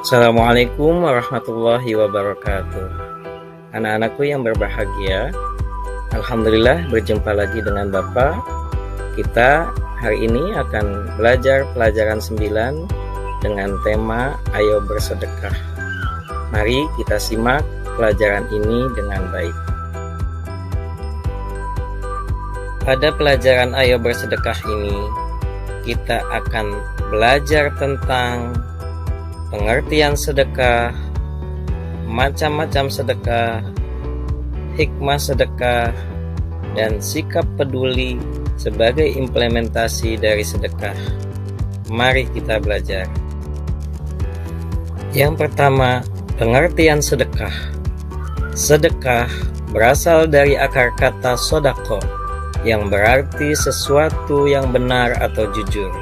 Assalamualaikum warahmatullahi wabarakatuh. Anak-anakku yang berbahagia, alhamdulillah berjumpa lagi dengan Bapak. Kita hari ini akan belajar pelajaran 9 dengan tema Ayo Bersedekah. Mari kita simak pelajaran ini dengan baik. Pada pelajaran Ayo Bersedekah ini, kita akan belajar tentang pengertian sedekah, macam-macam sedekah, hikmah sedekah, dan sikap peduli sebagai implementasi dari sedekah. Mari kita belajar. Yang pertama, pengertian sedekah. Sedekah berasal dari akar kata sodako, yang berarti sesuatu yang benar atau jujur.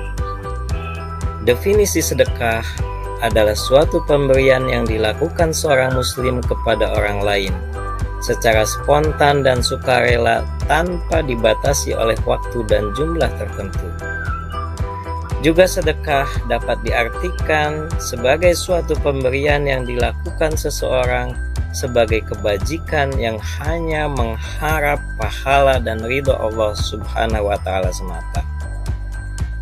Definisi sedekah adalah suatu pemberian yang dilakukan seorang muslim kepada orang lain secara spontan dan sukarela tanpa dibatasi oleh waktu dan jumlah tertentu. Juga sedekah dapat diartikan sebagai suatu pemberian yang dilakukan seseorang sebagai kebajikan yang hanya mengharap pahala dan ridho Allah Subhanahu wa Ta'ala semata.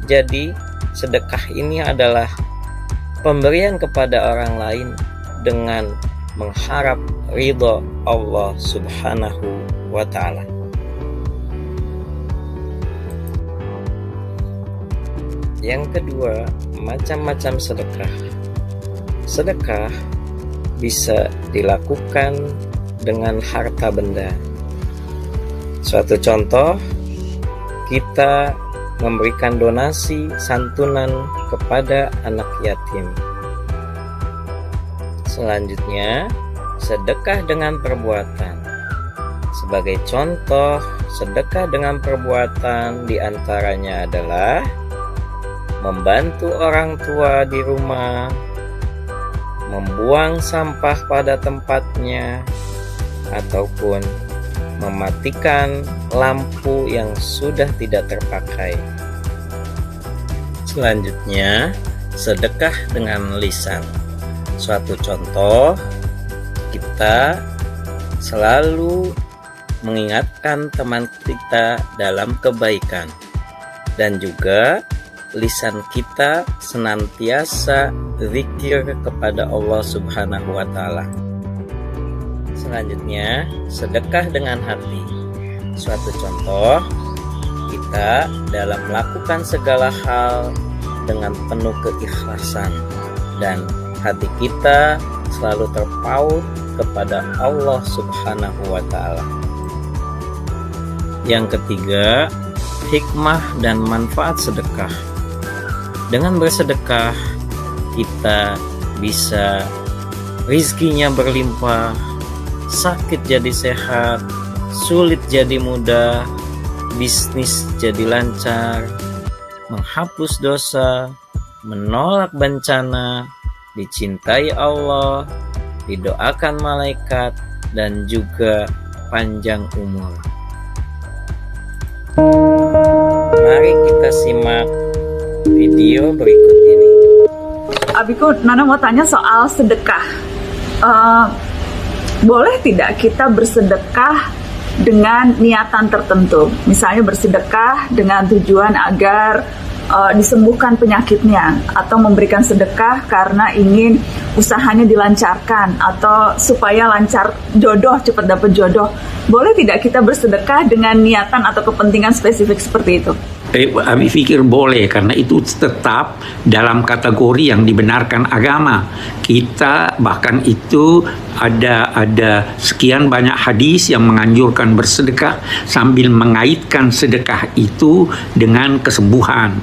Jadi, sedekah ini adalah pemberian kepada orang lain dengan mengharap ridho Allah Subhanahu wa Ta'ala. Yang kedua, macam-macam sedekah. Sedekah bisa dilakukan dengan harta benda. Suatu contoh, kita memberikan donasi santunan kepada anak yatim. Selanjutnya, sedekah dengan perbuatan. Sebagai contoh, sedekah dengan perbuatan diantaranya adalah membantu orang tua di rumah, membuang sampah pada tempatnya, ataupun mematikan lampu yang sudah tidak terpakai. Selanjutnya, sedekah dengan lisan. Suatu contoh, kita selalu mengingatkan teman kita dalam kebaikan, dan juga lisan kita senantiasa zikir kepada Allah Subhanahu wa Ta'ala. Selanjutnya, sedekah dengan hati. Suatu contoh, kita dalam melakukan segala hal dengan penuh keikhlasan dan hati kita selalu terpaut kepada Allah Subhanahu wa Ta'ala. Yang ketiga, hikmah dan manfaat sedekah. Dengan bersedekah, kita bisa rizkinya berlimpah, sakit jadi sehat, sulit jadi mudah, bisnis jadi lancar, menghapus dosa, menolak bencana, dicintai Allah, didoakan malaikat, dan juga panjang umur. Mari kita simak video berikut ini. Abiku, Nana mau tanya soal sedekah. Boleh tidak kita bersedekah dengan niatan tertentu? Misalnya bersedekah dengan tujuan agar disembuhkan penyakitnya, atau memberikan sedekah karena ingin usahanya dilancarkan, atau supaya lancar jodoh, cepat dapat jodoh. Boleh tidak kita bersedekah dengan niatan atau kepentingan spesifik seperti itu? Kami pikir boleh, karena itu tetap dalam kategori yang dibenarkan agama. Kita bahkan itu ada sekian banyak hadis yang menganjurkan bersedekah sambil mengaitkan sedekah itu dengan kesembuhan.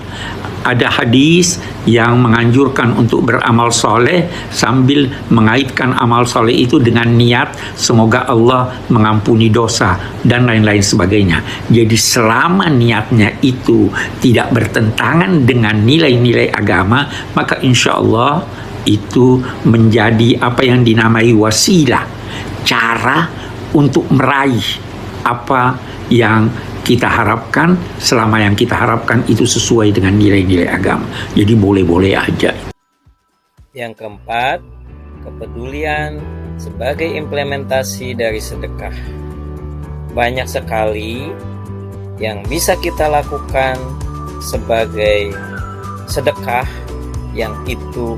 Ada hadis yang menganjurkan untuk beramal soleh sambil mengaitkan amal soleh itu dengan niat semoga Allah mengampuni dosa dan lain-lain sebagainya. Jadi selama niatnya itu tidak bertentangan dengan nilai-nilai agama, maka insya Allah itu menjadi apa yang dinamai wasilah, cara untuk meraih apa yang kita harapkan, selama yang kita harapkan itu sesuai dengan nilai-nilai agama. Jadi boleh-boleh aja. Yang keempat, kepedulian sebagai implementasi dari sedekah. Banyak sekali yang bisa kita lakukan sebagai sedekah yang itu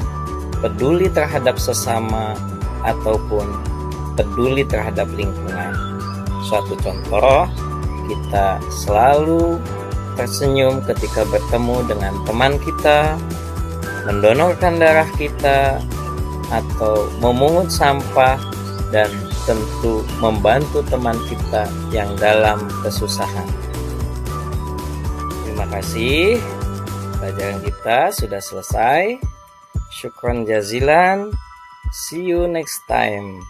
peduli terhadap sesama ataupun peduli terhadap lingkungan. Suatu contoh, kita selalu tersenyum ketika bertemu dengan teman kita, mendonorkan darah kita, atau memungut sampah, dan tentu membantu teman kita yang dalam kesusahan. Terima kasih, pelajaran kita sudah selesai. Syukron jazilan. See you next time.